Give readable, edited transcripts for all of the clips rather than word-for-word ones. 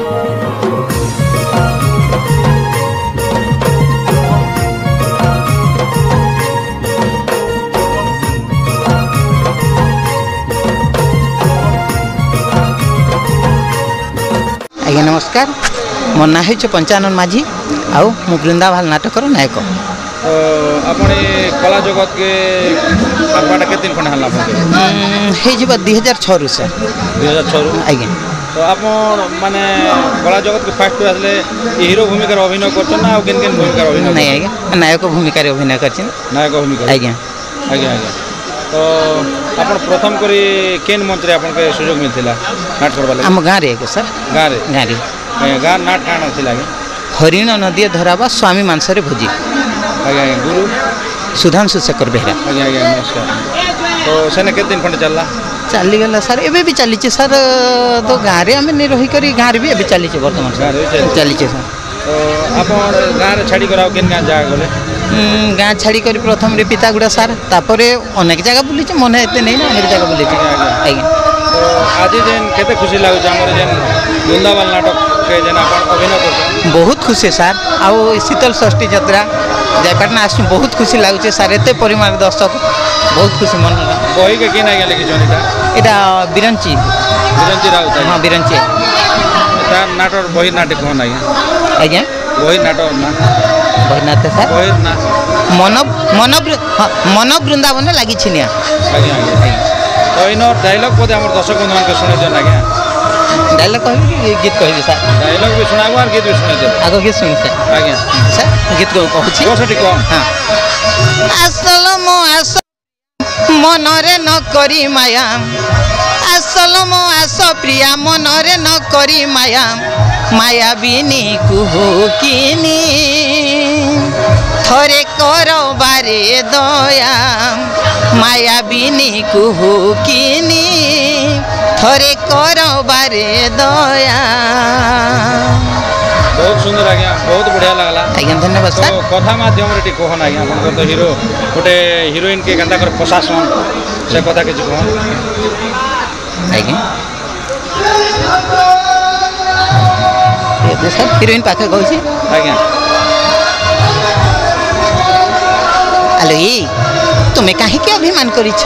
आज्ञा नमस्कार मो ना हो पंचानन माझी आउ मु वृंदावन नाटकर नायक। अपने कला जगत के आगवाटा के दिन खंड हल्ला हे जीव 2006 रु सर 2006 आज्ञा। तो आप माने कला जगत के फास्ट आसले हीरो भूमिका अभिनय करछन ना केन केन भूमिका अभिनय नहीं आज्ञा नायक भूमिका अभिनय करछन नायक भूमिका आज्ञा आज्ञा आज्ञा। तो आपण प्रथम करी केन मंच रे आपण के सुयोग मिलथिला नाट करबा लागि हम गाँ रे सर गाँ रे गाँ नाट काना थिला हरिण नदी धरावा स्वामी मानसरे भोजी आज्ञा गुरु सुधांशु शेखर बेहरा आज्ञा आज्ञा नमस्कार। तो सेने के दिन खंड चलला चली गला सर एबे भी चली सर तो गाँ रे हमें नहीं रही करी गाँ रे भी अभी चली वर्तमान चली सर। तो आप गाँ रे छाड़ी कराओ केन गाँ जा गले गाँ छाड़ी कर प्रथम रे पितागुड़ा सार तापर अनेक जगह बुली मन एते नहीं ना अनेक जगह बुली आज्ञा। तो आज जेन केते खुशी लागु हमर जेन वृंदावन नाटक के जेन आपण अभिनय करछन बहुत खुशी सर आउ शीतल षष्ठी यात्रा जयपाटना आस बहुत खुशी लगुचे सर एते परिमाण दर्शक बहुत खुशी मन बही के केन आज्ञा लिखि जन एटा बिरंची राउत हां बिरंची ता नाटक बही नाटक कोन आज्ञा आज्ञा बही नाटक ना बही नाटक सर बही ना मन वृंदावन लगी छिनिया आज्ञा आज्ञा। तो इन डायलॉग पदे हमर दर्शक बंधु के सुने जन आज्ञा डायलॉग कहबी गीत कहबी सर डायलॉग भी सुनाबो और गीत भी सुने दे आगो गीत सुन सर आज्ञा सर गीत को कहूची कोसटी कोन हां असल मो आस मनरे न करी माया असल मो आस प्रिया मनरे न करी माया माया बिनी कुहू किनी थरे करो बारे दया माया बिनी कुहू किनी थरे करो बारे दया। बहुत सुंदर आज्ञा बहुत बढ़िया लागला आज्ञा धन्यवाद सर। तो कथा माध्यम रे कहन आज्ञा अपन तो हीरो गोटे हीरोइन के गंदा कर प्रशासन से कथा के कहन आज्ञा ये सर हीरोइन पाखे कहूची आज्ञा आलो ये तुम्हें कहीं के अभिमान करिछ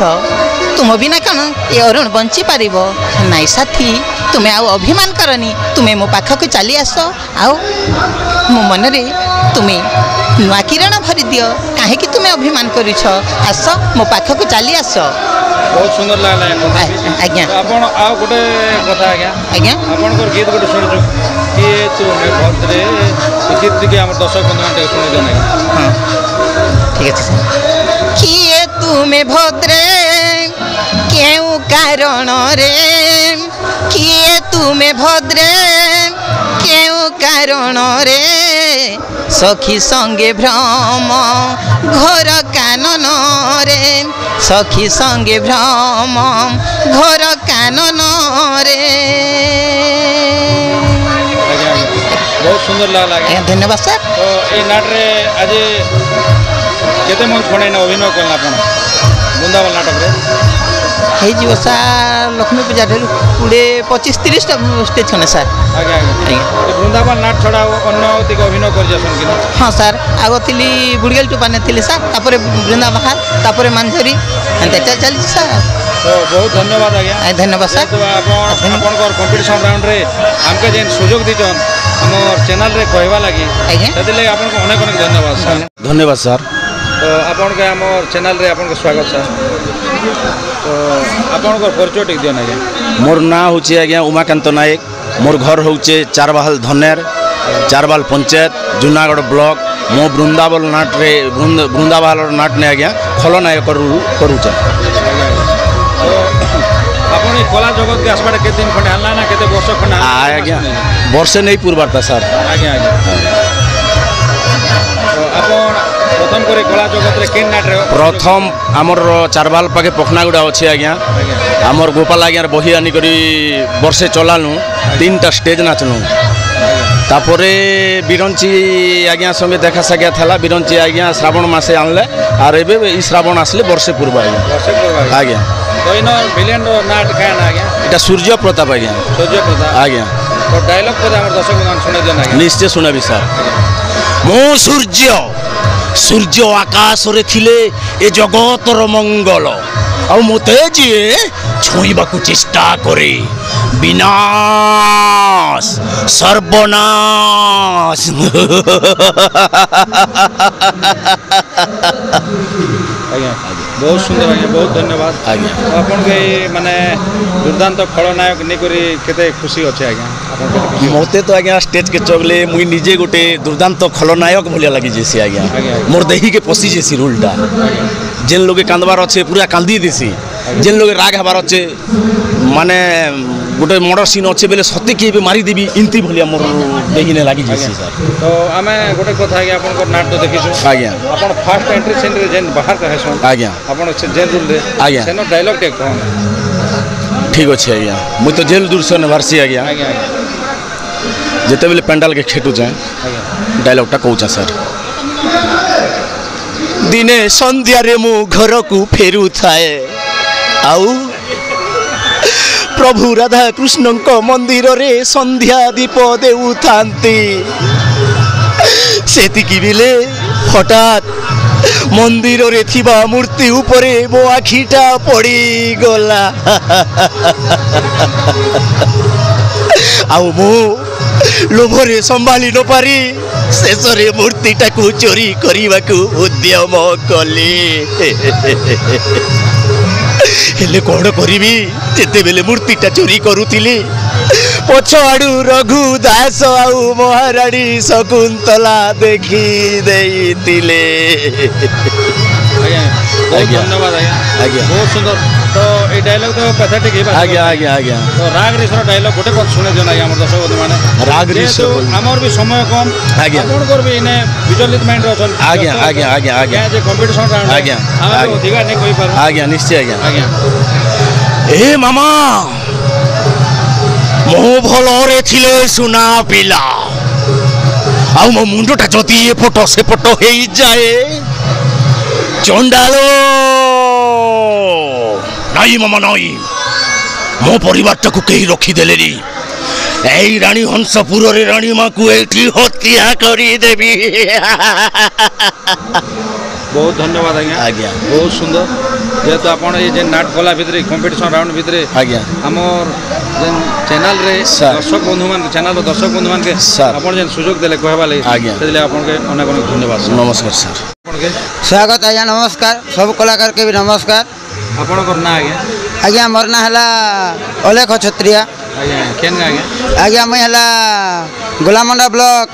तुम बिना कण ये अरुण बंची पारिबो नाई साथी तुम्हें आउ अभिमान करनी तुम्हें मो पाखक चली आस आओ मो मन रे तुम्हें नुआ किरण भरी दियो कहीं कि तुम्हें अभिमान करिछ आस मो पाखक चली आस। बहुत सुंदर लागला आज्ञा। आपण आउ गोटे कथा आज्ञा आज्ञा आपण को गीत गोटे सुनिछु कि तुमे भद्रे गीत के हमर दर्शक बंधु मानते सुनि देना हां ठीक है सर। किए तुमे भद्रे केउ कारण रे किए तुमे भद्रे केउ कारण रे सखी संगे भ्रम घोर कानन रे सखी संगे भ्रम घोर कानन रे। बहुत सुंदर लागला धन्यवाद सर। तो ए नाट रे आज केते मन खणे न अभिनय करला आपण वृंदावन नाटक रे हे जीव सर लक्ष्मी पूजा 20-25-30 स्टेज खने सर आज्ञा आज्ञा। वृंदावन नाट छड़ा अन्य अतिक अभिनय कर जसन कि हाँ सर आगो थिली बुड़गेल टुपाने थिली सर तापरे वृंदावन तापरे मानझरी एंते चल सर। तो बहुत धन्यवाद आज्ञा धन्यवाद सर। तो आपण कंपटीशन राउंड रे हमके जेन सुयोग दिजन हमर चैनल रे कहवा लागि सेति लागि आपण को अनेक अनेक धन्यवाद सर। धन्यवाद सर। तो आपण के हमर चैनल रे आपण को स्वागत सर। तो आपण को परिचय टिक दियन आज्ञा मोर ना होचे आज्ञा उमाकांत नायक मोर घर होचे चारबाहल धनेर चारबाल पंचायत जूनागढ़ ब्लॉक मो वृंदावन नाट रे वृंदावन नाट ने आज्ञा खलनायक करूचे। आपण कला जगत के आसबार के दिन खंडे हल्ला ना केते वर्ष खंडे आज्ञा वर्षे नहीं पूर्वार्ता सर आज्ञा आज्ञा। तो आपण प्रथम करे कला जगत रे केन नाट रे प्रथम आमर चारबाल पाके पखनागुड़ा अच्छे आज्ञा आमर गोपाल आज्ञा बही आनी करी वर्षे चलानु 3टा स्टेज नाचनु तापरे बिरंची आज्ञा संगे देखा साग्या था बिरंची आज्ञा श्रावण मासे आनले आर एबे श्रावण आसले वर्षे पूर्व आज्ञा आज्ञा। तो इन विलेन नाट का ना आज्ञा एटा सूर्य प्रताप आज्ञा सूर्य प्रताप आज्ञा। तो डायलॉग पर हमर दर्शक बंधु सुने जन आज्ञा निश्चय सुनाबी सर मो सूर्य सूर्य आकाश रे थिले ए जगतर मंगल आ मते जे छुईबाकू चेष्टा करे विनाश सर्वनाश आज्ञा बहुत सुंदर आज्ञा बहुत धन्यवाद आज्ञा आपन के माने दुर्दांत खलनायक नहीं करी केते खुशी अच्छे आज्ञा आपन केते खुशी मते तो आज्ञा स्टेज के चगले मुई निजे गोटे दुर्दांत खलनायक भलिया लगी जेसी आज्ञा मोर देही के पसी जेसी रोलटा जेन लोगे कांदबार अच्छे पूरा कांदी देसी जेन लोगे राग हबार अच्छे माने गोटे मर्डर सीन अच्छे बेले सत्य किए मारी देवी इनती भलिया मोर देही ने लगी जेसी सर तो आमे गोटे कथा आज्ञा आपन को नाट तो देखिसु आज्ञा आपन फर्स्ट एंट्री सीन रे जेन बाहर का हेसन आज्ञा आपन से जेल रूम रे आज्ञा सेनो डायलॉग टे कोन ठीक अच्छे आज्ञा मुई तो जेल दूर से नभारसी आज्ञा आज्ञा जिते बेले पेंडाल के खेटू जाए डायलॉगटा कहूचा सर दिने संध्या रे मु घर को फेरू थाए आउ प्रभु राधा कृष्ण मंदिर रे संध्या दीप देउ थांती सेतिकी बेले हठात मंदिर रे थिबा मूर्ति उपरे मो आखिटा पड़ी गला आउ मु लोभरे संभाली न पारी शेषरे मूर्तिटा को चोरी करने को उद्यम कली हेले कौन करी जिते बेले मूर्तिटा चोरी करुली पछ आड़ू रघु दास आउ महाराणी शकुंतला देखी देइतिले धन्यवाद आज्ञा बहुत सुंदर तो ये डायलॉग तो पैथेटिक है आज्ञा आज्ञा आज्ञा तो राग ऋषर डायलॉग गोटे पद शुणे जन आज्ञा हमर दर्शक बंधु माने राग ऋषर हमर भी समय कम आज्ञा कोन करबे इने विचलित माइंड रहसन आज्ञा आज्ञा आज्ञा आज्ञा जे कंपटीशन राउंड आज्ञा हम अधिकार नहीं कोई पर आज्ञा निश्चय आज्ञा आज्ञा ए मामा मो भलरे थिले सुना पिला आ मो मुंडटा जदि ए फोटो से फोटो हे जाए चंडालो नाई मामा नाई मो परिवारटा को कहीं रखी देले नी এই রানী হংসপুরের রানী মাকে এটি হত্যা করি দেবি बहुत धन्यवाद आज्ञा आज्ञा बहुत सुंदर जेहेतु आपण ये जे नाट कला भितर कंपटीशन राउंड भितर आज्ञा हमर जेन चैनल रे दर्शक बंधु मान चैनल रो दर्शक बंधु मान के आपण जेन सुयोग देले कहबा लागि आज्ञा सेले आपण के अनेक अनेक धन्यवाद नमस्कार सर आपण के स्वागत आज्ञा नमस्कार सब कलाकार के भी नमस्कार आपण को ना आज्ञा आज्ञा मोर ना हला अलेख क्षत्रिया आज्ञा केन आज्ञा आज्ञा मैं हला गोलामंडा ब्लॉक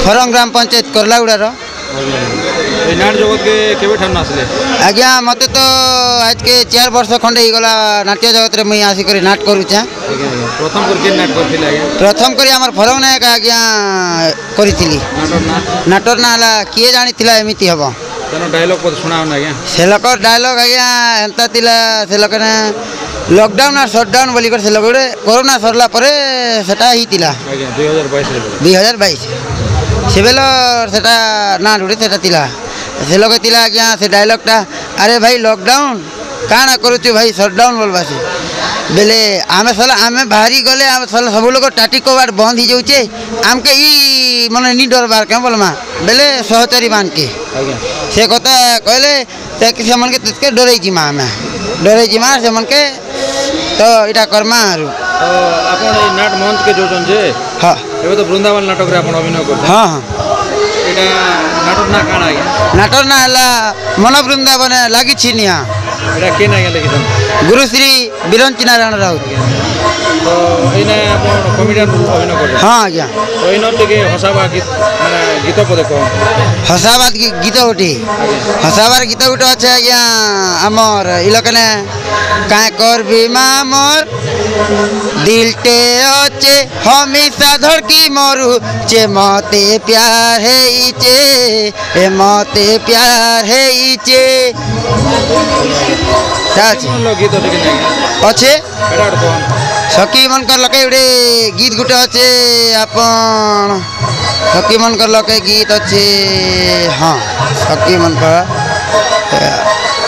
फरम ग्राम पंचायत करलागुड़ा रो ए नाट जगत के केबे ठान आसले आज्ञा मते तो आज के 4 वर्ष खंडे ही गला नाट्य जगत रे मैं आसी करी नाट करूचा प्रथम कर के नाट करथिले आज्ञा प्रथम करी हमर फरम नायक आज्ञा करिथिली नाटक ना हला किए जानिथिला एमिति हबो तेनो डायलॉग पद सुनाओ ना आज्ञा से लोक डायलॉग आज्ञा एंता तिला से लोक ने लॉकडाउन और शटडाउन बोली कर से लोक कोरोना सरला परे सेटा ही तिला आज्ञा 2022 रे 2022 से बेलो सेटा ना ढुड़ी सेटा तिला से लोग तिला आज्ञा से डायलॉगटा अरे भाई लॉकडाउन काना करूछु भाई शटडाउन बोलबासी बेले आमे साला आमे बाहरी गले आमे साला सब लोग टाटी कोबाड़ बंद ही जाउचे आमके ई माने नी डर बार के बोलमा बेले सहचरी मान के आज्ञा से कथा कहले ते से मन के तके डरै जिमा आमे डरै जिमा से मन के तो इटा कर्मा आरु तो आपण ए नाट मंच के जोजन जे हां एबे तो वृंदावन नाटक रे आपण अभिनय करते हां हां एटा नाटक ना काना आज्ञा नाटक ना हला मन वृंदावन लागि छिनिया एटा केन आज्ञा लिखितन गुरुश्री बिरंची नारायण राउत तो इने आपण कॉमेडियन अभिनय करते हाँ आज्ञा तो इनो टिके हसाबा गीत माने गीत पदे को हसाबाद गीत उठी हसाबार गीत उठ अच्छे आज्ञा आमर इलकने काय कर बीमा मोर दिलटे अच्छे हमेशा धड़की मोरू चे मते प्यार है इचे ए मते प्यार है इचे गीत टिके नहीं अच्छे एटा कोन सखी मनकर लके उड़े गीत गुटे अच्छे आपन सखी मनकर लके गीत अच्छे हाँ सखी मनकर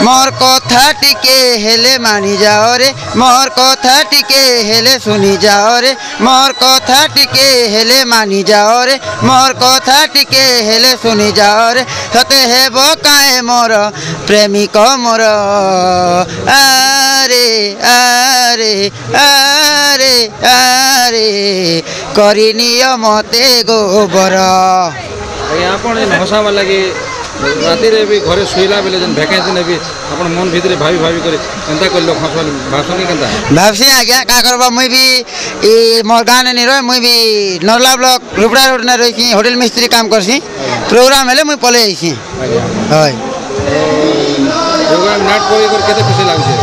मोर कथा टिके हेले मानी जाओ रे मोर कथा टिके हेले सुनी जाओ रे मोर कथा टिके हेले मानी जाओ रे मोर कथा टिके हेले सुनी जाओ रे सते हेब काए मोर प्रेमिक मोर आरे आरे आरे आरे करिनियो मते गोबर ଆପଣ ହସାବା ଲାଗି ରାତିରେ ବି ଘରେ ଶୋଇଲା ବେଲେ ଯେନ୍ ଭ୍ୟାକେନ୍ସି ନେବି ଆପଣ ମନ ଭିତରେ ଭାବି ଭାବି କରି କେନ୍ତା କରି ଲୋକ ଭାବସନି କେନ୍ତା ଭାବସି ଆଜ୍ଞା କା କରବା ମୁଇଁ ବି ଇ ମୋର୍ ଗାଁରେ ନି ରହ ମୁଇଁ ବି ନର୍ଲା ବ୍ଲକ ରୁପଡ଼ା ରୋଡ଼ନେ ରହିଛି ହୋଟେଲ ମିସ୍ତ୍ରୀ କାମ କରସି ପ୍ରୋଗ୍ରାମ ହେଲେ ମୁଇଁ ପଳେଇ ଆଇସି হয় ପ୍ରୋଗ୍ରାମ ନାଟ କରି କରି କେତେ ଖୁସି ଲାଗୁଛି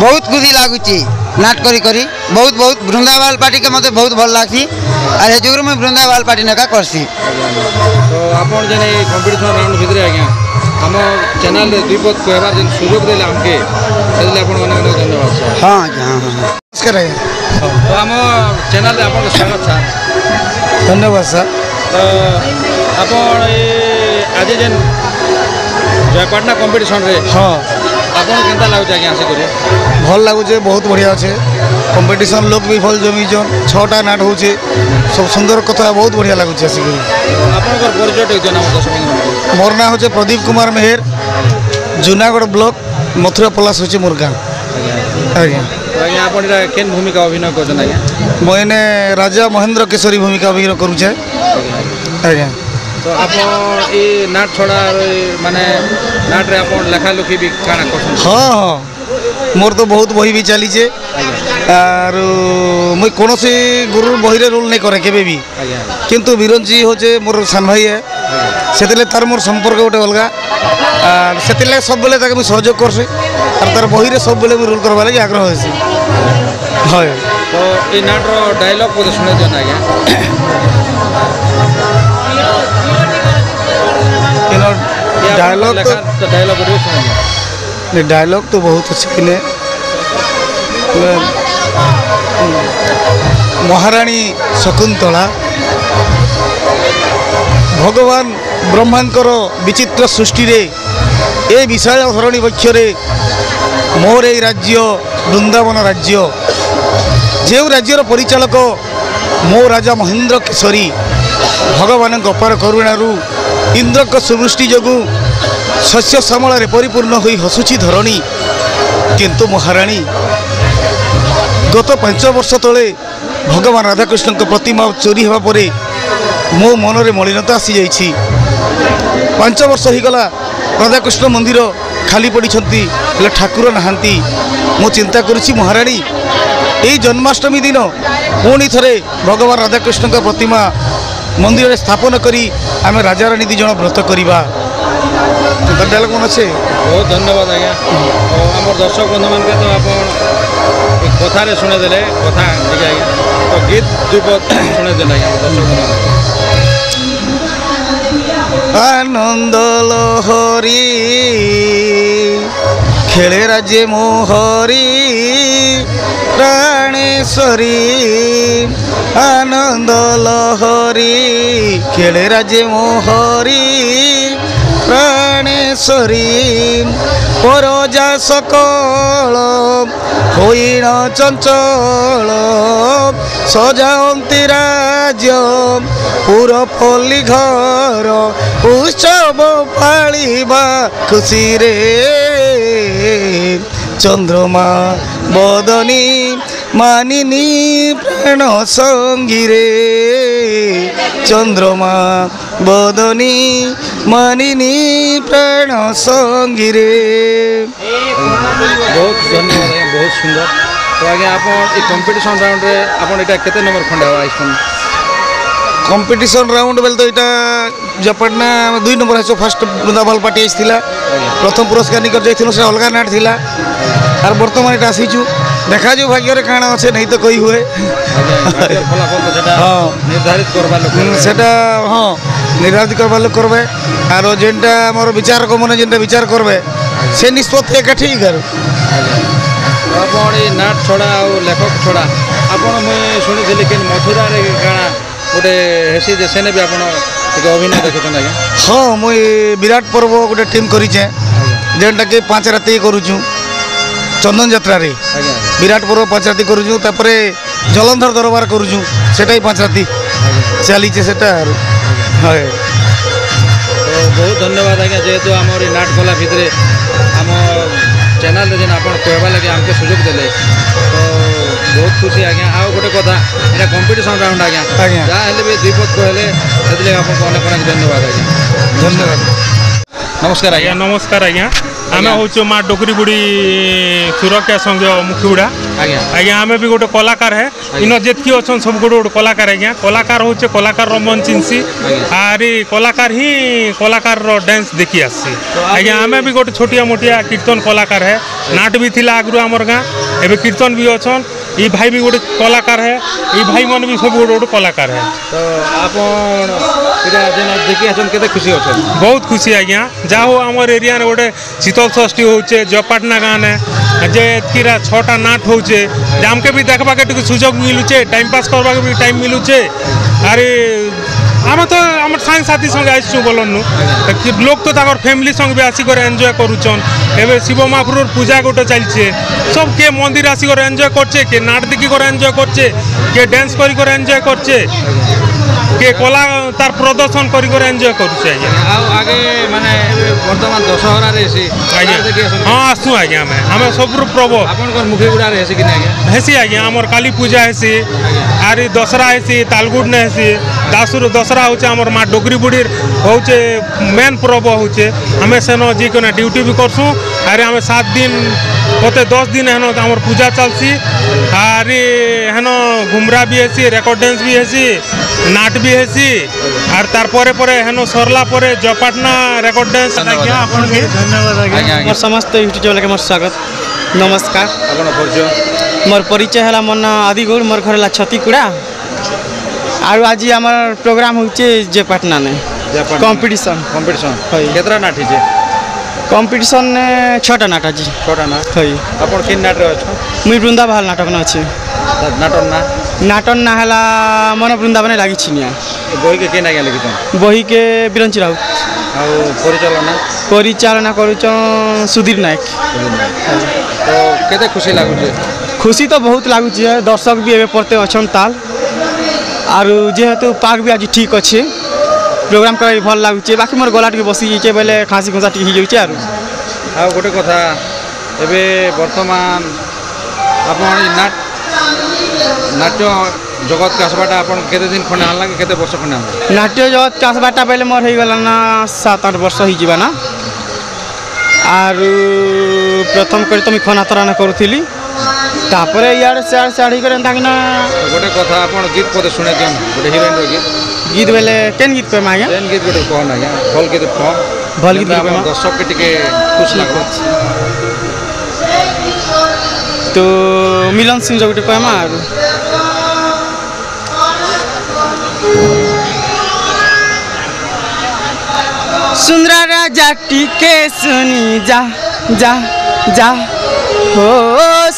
ବହୁତ ଖୁସି ଲାଗୁଛି नाट करी करी बहुत बहुत वृंदावन पार्टी के मते बहुत भल लागसी और हे जुगर में वृंदावन पार्टी नका करसी तो आपण जने कंपटीशन राउंड भितरे आज्ञा हम चैनल रे दुई पद कहबार जन सुयोग देले हमके सेले आपण माने धन्यवाद सर हां हां नमस्कार तो हम चैनल रे आपण स्वागत सर धन्यवाद सर तो आपण आज जन जयपाटना कंपटीशन रे हाँ आपन केंता लागुछ आज्ञा आसे करी भल लगुचे बहुत बढ़िया अच्छे कंपटीशन लोक भी भल जमीजन 6टा नाट होचे सब सुंदर कथा बहुत बढ़िया लगुचे आसिक आपनकर परिचय टे जनाम दर्शक मोर ना होचे प्रदीप कुमार मेहर जूनागढ़ ब्लॉक मथुरा पलास होचे मोर गाँव आज्ञा आज्ञा आपण केन भूमिका अभिनय करछन आज्ञा मैंने राजा महेंद्र केशरी भूमिका अभिनय करूचे आज्ञा तो आपण ए नाट छोड़ा माने नाट रे आपण लेखा लुखी भी काना करछन हाँ हाँ मोर तो बहुत बही भी चली छे और मुई कौन सी गुरु बही रे रोल नहीं करे केबे भी किंतु बिरंजी होचे मोर सान भाई है सेतिले तार मोर संपर्क गोटे अलगा और सेतिले सब बेले ताके मुई सहयोग करसी और तार बही रे सब बेले मुई रोल करबा लागि आग्रह होसी हाय तो ए नाट रो डायलॉग को सुने जन आज्ञा डायलॉग तो डायलॉग वीडियो सुने नहीं डायलॉग तो बहुत अच्छे किले महारानी शकुंतला भगवान ब्रह्मांकर विचित्र सृष्टि रे ए विशाल धरणी बक्षरे मोर ए राज्य वृंदावन राज्य जो राज्यर परिचालक मो राजा महेंद्र केशरी भगवान अपार करुणारू इंद्र सुवृष्टि जगू शस्य श्यामल परिपूर्ण हो हसुची धरणी किंतु महाराणी गत 5 वर्ष तले भगवान राधाकृष्ण प्रतिमा चोरी होगा पर मो मनरे मलिनता आसी जाइछि 5 वर्ष हो गला राधाकृष्ण मंदिर खाली पड़ी ठाकुर नहांती मु चिंता करुछि महाराणी यही जन्माष्टमी दिन पुणी थे भगवान राधाकृष्ण प्रतिमा मंदिर में स्थापन करी आम राजा रानी दी जन व्रत करवा डायलॉग मन अच्छे बहुत धन्यवाद आज्ञा आम दर्शक बंधु मान तो आप कथार शुणेदे कथा आज्ञा तो गीत दुपद शुणेदे आज्ञा दर्शक बंधु आनंद लहरी खेले राज्य मोहरी प्राणेश्वरी आनंद लहरी खेले राज्य मोहरी प्राणेश्वरी परजा सकल होइण चंचल सजावंती राज्य पुरपल्ली घर उत्सव पालिबा खुशी रे चंद्रमा बदनी मानिनी प्राण संगी रे चंद्रमा बदनी मानिनी प्राण संगी रे बहुत धन्यवाद आज्ञा बहुत सुंदर तो आज्ञा आप कंपटीशन राउंड रे आपन एटा केते नंबर खंडा आइसन कंपटीशन राउंड बेल तो यहाँ जयपाटना 2 नंबर है फास्ट वृंदावन पार्टी आईला प्रथम पुरस्कार निकर जाइथिनु से अलगा नाट थिला और वर्तमान एटा आसीचु देखा जो भाग्य रे काना আছে नहीं तो कही हुए हाँ निर्धारित करबा लोक सेटा हाँ निर्धारित करबा लोक करबे और जेनटा मोर विचार को मने जेनटा विचार करबे से निष्पत्ति एका ठीक कर आपण ए नाट छोड़ा और लेखक छोड़ा आपण मैं सुनी कि मथुरा रे काना गोटे हेसी जे सेने भी आपण अभिनय देखुछन आज्ञा हाँ मुई विराट पर्व गोटे टीम करिचे जेनटाके 5 राति करूँ चंदन यात्रा रे आज्ञा विराट पर्व 5 राति करूँ तापरे जलंधर दरबार करूँ सेटा 5 राति चली सेटा है तो बहुत धन्यवाद आज्ञा जेहेतु आम नाट कला भितर आम चैनल जेन आप कहवा लगे आमके सुजोग देले तो बहुत खुशी आज्ञा आउ गोटे कथा एटा कंपटीशन राउंड आज्ञा आज्ञा। जहाँ हेले भी 2 पद कहले से आपको अनेक अनेक धन्यवाद आज्ञा धन्यवाद नमस्कार आज्ञा आज्ञा नमस्कार आज्ञा आम आज्ञा। हूँ माँ डोकरी बुढ़ी सुरक्षा संघ मुखियुड़ा आज्ञा आज्ञा आम भी गोटे कलाकार है इन जितकी अच्छा सब गोटे गोटे कलाकार आज्ञा कलाकार हूँ कलाकार मन चिन्सी आरी कलाकार ही कलाकार डांस देखी आसी आज्ञा आम भी गोटे छोटिया मोटिया कीर्तन कलाकार है नाट भी थिला आगु आमर गाँ एवं कीर्तन भी अच्छन ये भाई भी गोटे कलाकार है ये भाई मन भी सब गोटे गोटे कलाकार है तो आप देखी आसन केते खुशी अच्छा बहुत खुशी आज्ञा जहाँ हो आमर एरिया रे गोटे शीतल षष्ठी होचे जपाटना गाँ ने जे एतकीरा 6टा नाट होचे आमके भी देखबा के सुजोग मिलुचे टाइम पास करबा के भी टाइम मिलुचे अरे आम तो आम सांग साथी संगे आसचु बोलनु लोक तो ताकर फैमिली संग भी आसिक एंजॉय करूचन एवं शिव महापुर पूजा गोटे चलছে सब के मंदिर आसिक एंजॉय करছে के नाट देखी एंजॉय करছে के डांस करी एंजॉय करছে के कला तार प्रदर्शन करी एंजॉय करूছে आज्ञा आगे माने वर्तमान दशहरा रे से आज्ञा हाँ आसु आज्ञा आम सब प्रभु आपन मुखी गुड़ा रे से कि आज्ञा हेसी आज्ञा आमर काली पूजा हेसी आरी दशहरा हेसी तालगुड़ ने हेसी दासुर दशहरा होचे आमर माँ डोगरी बुढ़ीर होचे मेन पर्व होचे आमे सेन जी कोना ड्यूटी भी करसु आरे आमे 7 दिन होते 10 दिन हेन आमर पूजा चलसी आरी हेन घुमरा भी हेसी रेकर्ड डांस भी हेसी नाट भी हेसी आर तार परे परे हेन सरला परे जपाटना रेकर्ड डांस आज्ञा आपन के धन्यवाद आज्ञा मोर समस्त यूट्यूब चैनल के मोर स्वागत नमस्कार आपन परिचय मोर परिचय है मोर ना आदिगौड़ मोर घर है छतीकुड़ा और आज आमर प्रोग्राम होचे जपाटना ने कंपटीशन कंपटीशन हई। केतरा नाठी जे कंपटीशन ने 6टा नाट आज छोटा ना हई आपन किन नाट रे अछ मुई बृंदावन नाटक न अच्छे नाटन ना नाटन ना हला मन बृंदावन लागी छिनिया बही के केना लिखि छ बही के बिरंची राउत आ परिचालना परिचालना करूँ सुधीर नायक तो केते खुशी लागु जे खुशी तो बहुत लगुच दर्शक भी एवं पड़ते अच्छा ताल और जेहेतु पाग भी आज ठीक अच्छे प्रोग्राम कर भल लगुचे बाकी मोर गला टे बसी जाइए बोले खाँसी खुँसा टी हो जाए आ गोटे कथा एबे वर्तमान आपन नाट नाट्य जगत के आसबाटा आपन केते दिन खंडे आनला कि केते वर्ष खंडे आनला नाट्य जगत के आसबाटा पहले मोर हो गला ना 7-8 वर्ष हो ना और प्रथम कर तो खनातराना करूली तापर इे सियाड़े कर गोटे कथा आपन गीत पदे सुने दियन गोटे हिरोइन रो गीत गीत बेले केन गीत कहमा आज्ञा जेन गीत गोटे कहन आज्ञा भल गीत कह भल गीत आपन कहमा दर्शक के टिके खुश लागो तो मिलन सिंह जो गोटे कहमा और सुंदरा राजा टीके सुनी जा जा जा हो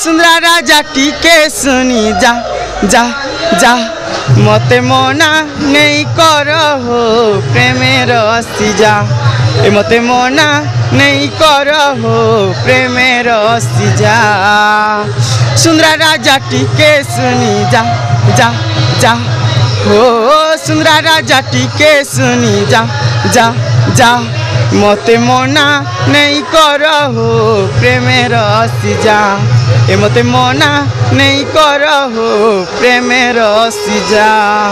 सुंदरा राजा टीके सुनी जा जा जा मते मना नहीं कर हो प्रेमेर सिजा ए मते मना नहीं कर हो प्रेमेर सिजा सुंदरा राजा टीके सुनी जा जा जा हो सुंदरा राजा टीके सुनी जा जा जा मते मना नहीं कर हो प्रेमेर सिजा ए मते मना नहीं कर हो प्रेमेर सिजा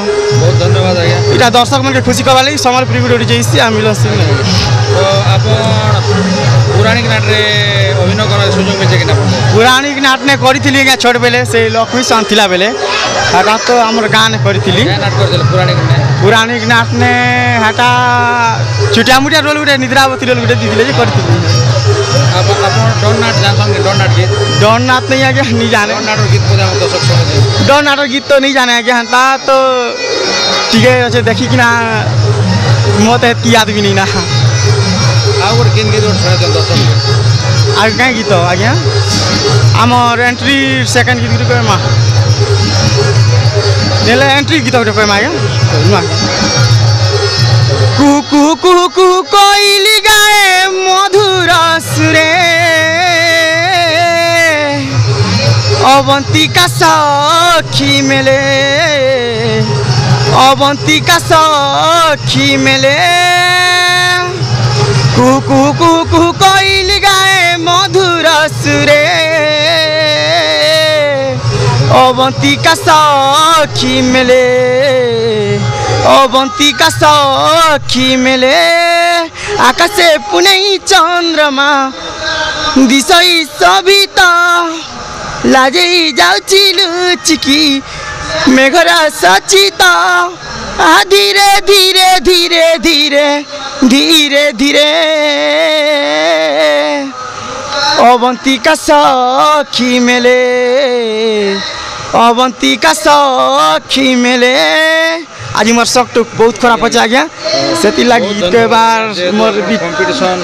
बहुत धन्यवाद आज्ञा इटा दर्शक मन के खुशी करवा लगी समर प्रीविड जैसी मिलन सिंह तो आपन पौराणिक नाट रे अभिनय कर सुযোগ मिलছে कि ना पौराणिक नाट ने करी छोट बेले से लक्ष्मी सान थिला बेले हटा तो हमर गाँ ने करी क्या नाट कर देले पौराणिक नाट ने हटा छोटिया मोटिया रोल गुटे निद्रावती रोल गुटे दीदी जी करी आप आपन डन नाट जानसन कि डन नाट गीत डर नाट नहीं आगे नहीं जाने डन नाट गीत पदे हम दर्शक सुने दे डर नाटक गीत तो नहीं जाने आगे हंता तो ठीक है अच्छे देखी कि ना मत की याद भी नहीं ना आ गोटे किन गीत सुने दे दर्शक आगे कहीं गीत आज्ञा आमर एंट्री सेकेंड गीत गुटे कहमा नेले एंट्री गीत गुटे कहमा आज्ञा কুহু কুহু কুহু কোইলি গায়ে মধুর সুরে অবন্তিকা সখী মেলে অবন্তিকা সখী মেলে কুহু কুহু কুহু কুহু কোইলি গায়ে মধুর সুরে অবন্তিকা সখী মেলে অবন্তিকা সখী মেলে আকাশে পুনেই চন্দ্রমা দিশই সবিতা লাজেই যাচ্ছি লুচিকি মেঘরা সচিতা ধীরে ধীরে ধীরে ধীরে ধীরে ধীরে অবন্তিকা সখী মেলে অবন্তিকা সখী মেলে आज मोर शक तो बहुत खराब अच्छे आज्ञा से गीत बार मोर कंपटीशन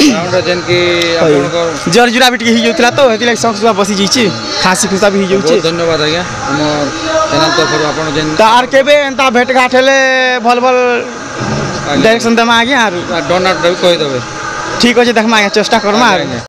राउंड जेन की जर जुरा बिट के ही जोतला तो हेति लाग शक सुबह बसी जइछि खासी खुसा भी ही जोछि धन्यवाद आज्ञा हमर चैनल तरफ आपन जेन तार केबे एंता भेट घाट हेले भल भल डायरेक्शन दमा आज्ञा आरो डोनाट कहि देबे ठीक अछि देखमा आज्ञा चेष्टा करमा